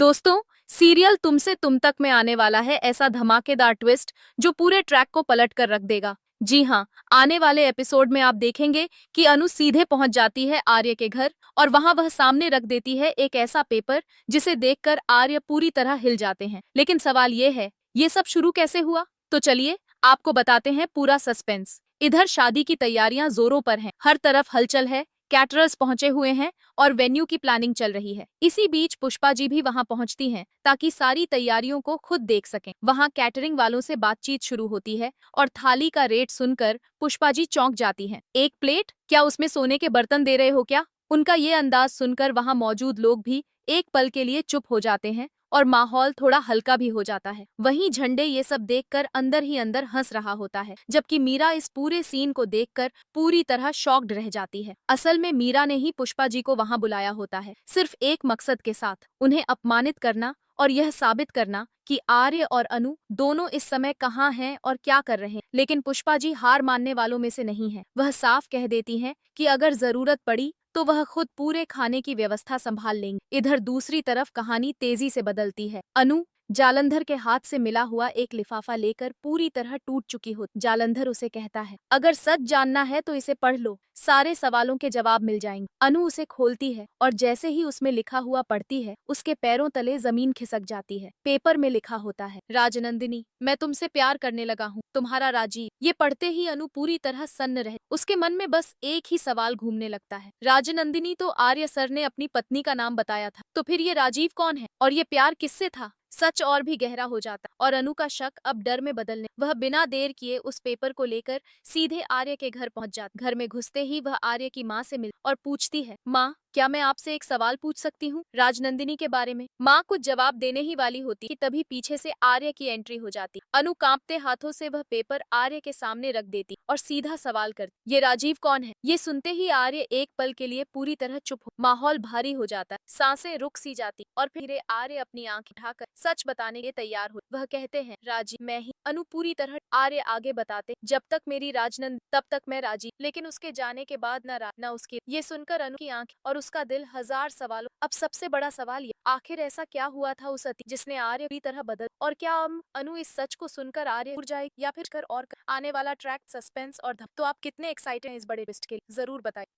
दोस्तों, सीरियल तुमसे तुम तक में आने वाला है ऐसा धमाकेदार ट्विस्ट जो पूरे ट्रैक को पलट कर रख देगा। जी हाँ, आने वाले एपिसोड में आप देखेंगे कि अनु सीधे पहुंच जाती है आर्य के घर और वहां वह सामने रख देती है एक ऐसा पेपर जिसे देखकर आर्य पूरी तरह हिल जाते हैं। लेकिन सवाल ये है, ये सब शुरू कैसे हुआ? तो चलिए आपको बताते हैं पूरा सस्पेंस। इधर शादी की तैयारियां जोरों पर हैं, हर तरफ हलचल है, कैटरर्स पहुंचे हुए हैं और वेन्यू की प्लानिंग चल रही है। इसी बीच पुष्पा जी भी वहां पहुंचती हैं ताकि सारी तैयारियों को खुद देख सकें। वहां कैटरिंग वालों से बातचीत शुरू होती है और थाली का रेट सुनकर पुष्पा जी चौंक जाती हैं। एक प्लेट? क्या उसमें सोने के बर्तन दे रहे हो क्या? उनका ये अंदाज सुनकर वहां मौजूद लोग भी एक पल के लिए चुप हो जाते हैं और माहौल थोड़ा हल्का भी हो जाता है। वहीं झंडे ये सब देखकर अंदर ही अंदर हंस रहा होता है, जबकि मीरा इस पूरे सीन को देखकर पूरी तरह शॉक्ड रह जाती है। असल में मीरा ने ही पुष्पा जी को वहां बुलाया होता है, सिर्फ एक मकसद के साथ, उन्हें अपमानित करना और यह साबित करना कि आर्य और अनु दोनों इस समय कहाँ हैं और क्या कर रहे हैं। लेकिन पुष्पा जी हार मानने वालों में से नहीं है। वह साफ कह देती हैं कि अगर जरूरत पड़ी तो वह खुद पूरे खाने की व्यवस्था संभाल लेंगे। इधर दूसरी तरफ कहानी तेजी से बदलती है। अनु जालंधर के हाथ से मिला हुआ एक लिफाफा लेकर पूरी तरह टूट चुकी हो। जालंधर उसे कहता है, अगर सच जानना है तो इसे पढ़ लो, सारे सवालों के जवाब मिल जाएंगे। अनु उसे खोलती है और जैसे ही उसमें लिखा हुआ पढ़ती है, उसके पैरों तले जमीन खिसक जाती है। पेपर में लिखा होता है, राजनंदिनी, मैं तुमसे प्यार करने लगा हूँ, तुम्हारा राजीव। ये पढ़ते ही अनु पूरी तरह सन्न रह, उसके मन में बस एक ही सवाल घूमने लगता है, राजनंदिनी तो आर्य सर ने अपनी पत्नी का नाम बताया था, तो फिर ये राजीव कौन है और ये प्यार किससे था? सच और भी गहरा हो जाता और अनु का शक अब डर में बदलने। वह बिना देर किए उस पेपर को लेकर सीधे आर्य के घर पहुंच जाती। घर में घुसते ही वह आर्य की माँ से मिल और पूछती है, माँ, क्या मैं आपसे एक सवाल पूछ सकती हूँ राजनंदिनी के बारे में? माँ कुछ जवाब देने ही वाली होती कि तभी पीछे से आर्य की एंट्री हो जाती। अनु कांपते हाथों से वह पेपर आर्य के सामने रख देती और सीधा सवाल करती, ये राजीव कौन है? ये सुनते ही आर्य एक पल के लिए पूरी तरह चुप हो, माहौल भारी हो जाता है, सांसें रुक सी जाती और फिर आर्य अपनी आंख उठाकर सच बताने के तैयार हो। वह कहते हैं, राजीव मैं ही। अनु पूरी तरह। आर्य आगे बताते, जब तक मेरी राजनंद तब तक मैं राजीव, लेकिन उसके जाने के बाद न उसकी। ये सुनकर अनु की आंख और उसका दिल हजार सवालों। अब सबसे बड़ा सवाल ये, आखिर ऐसा क्या हुआ था उस अति जिसने आर्य पूरी तरह बदल, और क्या अनु इस सच को सुनकर आर्य उड़ जाए या फिर कर और कर? आने वाला ट्रैक सस्पेंस और धम। तो आप कितने एक्साइटेड हैं इस बड़े ट्विस्ट के लिए? जरूर बताइए।